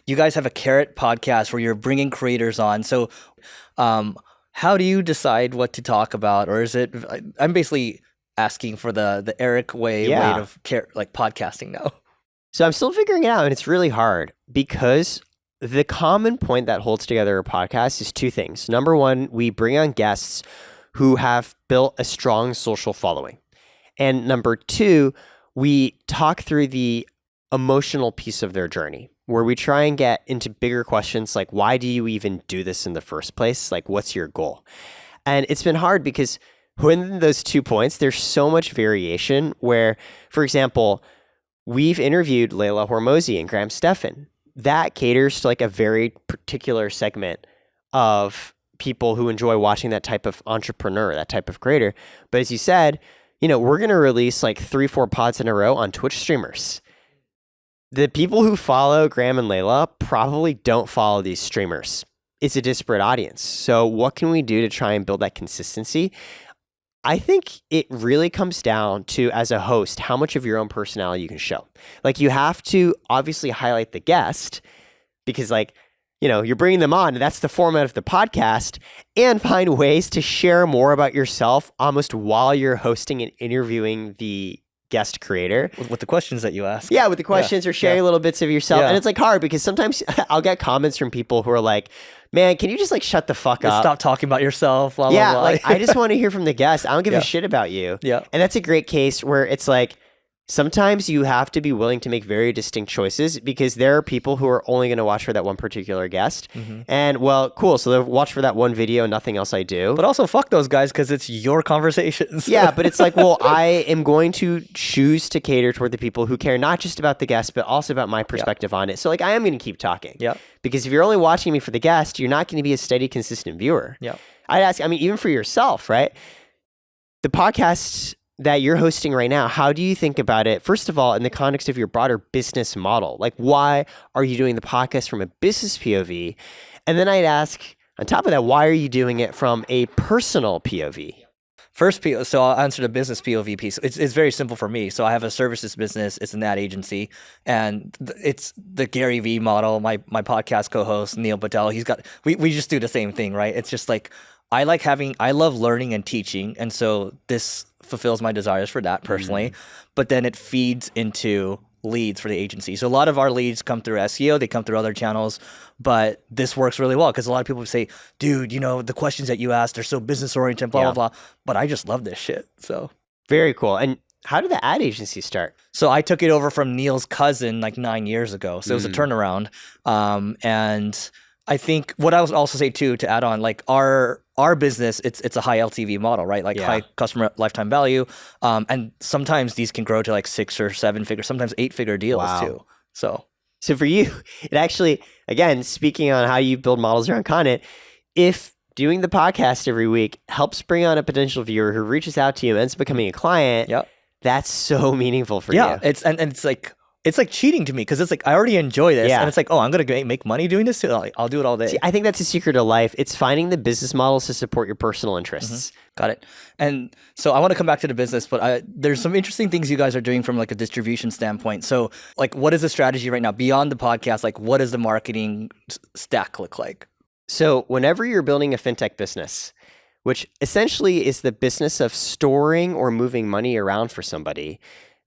you guys have a Carrot podcast where you're bringing creators on. So how do you decide what to talk about? Or is it, I'm basically asking for the Eric way of like podcasting now. So I'm still figuring it out, and it's really hard because the common point that holds together a podcast is two things. Number one, we bring on guests who have built a strong social following. And number two, we talk through the emotional piece of their journey, where we try and get into bigger questions like, why do you even do this in the first place? Like, what's your goal? And it's been hard because within those 2 points, there's so much variation where, for example, we've interviewed Layla Hormozi and Graham Stephan. That caters to like a very particular segment of people who enjoy watching that type of entrepreneur, that type of creator. But as you said, we're going to release like 3-4 pods in a row on Twitch streamers. The people who follow Graham and Layla probably don't follow these streamers. It's a disparate audience. So what can we do to try and build that consistency? I think it really comes down to, as a host, how much of your own personality you can show. Like, you have to obviously highlight the guest because, like, you're bringing them on, and that's the format of the podcast, and find ways to share more about yourself almost while you're hosting and interviewing the guest creator. With the questions that you ask. Yeah, with the questions or sharing little bits of yourself. Yeah. And it's like hard because sometimes I'll get comments from people who are like, man, can you just like shut the fuck up? Stop talking about yourself. Blah, yeah, blah, blah. Like I just want to hear from the guest. I don't give a shit about you. Yeah. And that's a great case where it's like, sometimes you have to be willing to make very distinct choices because there are people who are only going to watch for that one particular guest. Mm-hmm. And well, cool. So they'll watch for that one video, nothing else I do. But also fuck those guys because it's your conversations. Yeah, but it's like, well, I am going to choose to cater toward the people who care not just about the guest, but also about my perspective on it. So like, I am going to keep talking. Yeah. Because if you're only watching me for the guest, you're not going to be a steady, consistent viewer. Yeah. I'd ask, even for yourself, right? The podcasts that you're hosting right now, how do you think about it, first of all, in the context of your broader business model? Like, why are you doing the podcast from a business POV? And then I'd ask, on top of that, why are you doing it from a personal POV? So I'll answer the business POV piece. It's very simple for me. So I have a services business. It's an ad agency, and it's the Gary Vee model. My podcast co-host Neil Patel, we just do the same thing, right? It's just like I love learning and teaching, and so this fulfills my desires for that personally. But then it feeds into leads for the agency. So a lot of our leads come through SEO, they come through other channels, but this works really well because a lot of people say, dude, the questions that you asked are so business oriented, blah, blah, blah. But I just love this shit. So very cool. And how did the ad agency start? So I took it over from Neil's cousin like 9 years ago. So it was a turnaround. And I think what I would also say too, to add on, like our business, it's a high LTV model, right? Like high customer lifetime value. And sometimes these can grow to like 6 or 7 figure, sometimes 8-figure deals too. So for you, it actually, again, speaking on how you build models around content, if doing the podcast every week helps bring on a potential viewer who reaches out to you and ends up becoming a client, that's so meaningful for you. Yeah, it's like cheating to me because it's like I already enjoy this, and it's like, oh, I'm gonna make money doing this too. I'll do it all day. See, I think that's the secret of life. It's finding the business models to support your personal interests. Mm-hmm. Got it. And so I want to come back to the business, but there's some interesting things you guys are doing from like a distribution standpoint. So like, what is the strategy right now beyond the podcast? Like, what does the marketing stack look like? So whenever you're building a fintech business, which essentially is the business of storing or moving money around for somebody,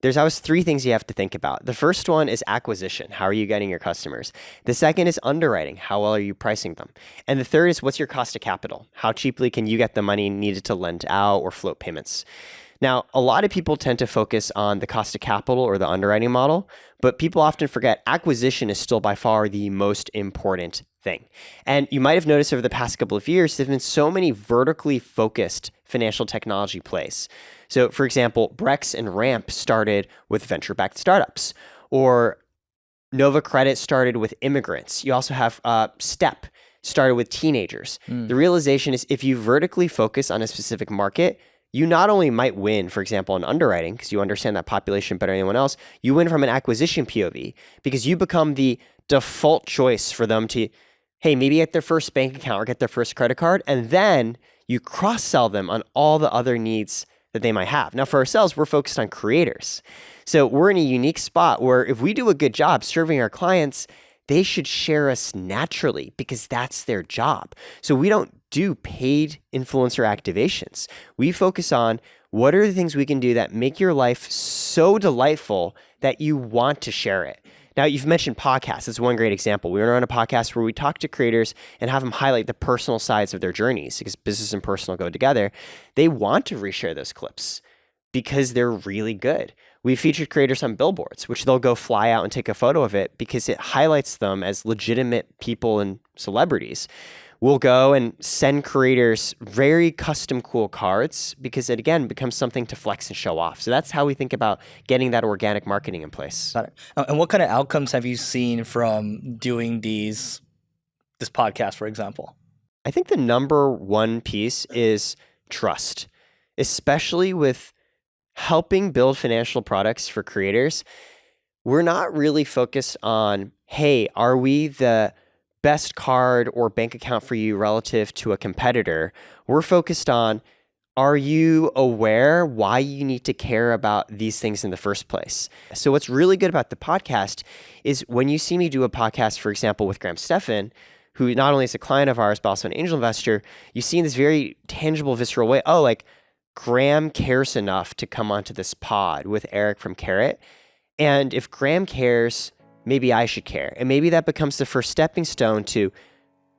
there's always 3 things you have to think about. The first one is acquisition. How are you getting your customers? The second is underwriting. How well are you pricing them? And the third is, what's your cost of capital? How cheaply can you get the money needed to lend out or float payments? Now, a lot of people tend to focus on the cost of capital or the underwriting model, but people often forget acquisition is still by far the most important thing. And you might have noticed over the past couple of years, there've been so many vertically focused financial technology plays. So, for example, Brex and Ramp started with venture-backed startups, or Nova Credit started with immigrants. You also have Step started with teenagers. The realization is if you vertically focus on a specific market, you not only might win, for example, in underwriting, because you understand that population better than anyone else, you win from an acquisition POV because you become the default choice for them to, hey, maybe get their first bank account or get their first credit card, and then you cross-sell them on all the other needs that they might have. Now, for ourselves, we're focused on creators. So we're in a unique spot where if we do a good job serving our clients, they should share us naturally because that's their job. So we don't do paid influencer activations. We focus on what are the things we can do that make your life so delightful that you want to share it. Now, you've mentioned podcasts. It's one great example. We were on a podcast where we talk to creators and have them highlight the personal sides of their journeys because business and personal go together. They want to reshare those clips because they're really good. We featured creators on billboards, which they'll go fly out and take a photo of it because it highlights them as legitimate people and celebrities. We'll go and send creators very custom cool cards because it, again, becomes something to flex and show off. So that's how we think about getting that organic marketing in place. Got it. And what kind of outcomes have you seen from doing this podcast, for example? I think the number one piece is trust, especially with helping build financial products for creators. We're not really focused on, hey, are we the best card or bank account for you relative to a competitor? We're focused on, are you aware why you need to care about these things in the first place? So what's really good about the podcast is when you see me do a podcast, for example, with Graham Stephan, who not only is a client of ours, but also an angel investor, you see in this very tangible, visceral way, oh, like Graham cares enough to come onto this pod with Eric from Carrot. And if Graham cares, maybe I should care. And maybe that becomes the first stepping stone to,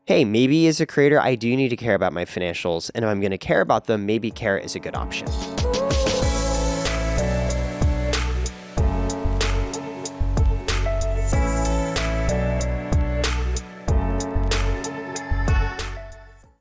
hey, maybe as a creator, I do need to care about my financials. And if I'm going to care about them, maybe Carrot is a good option.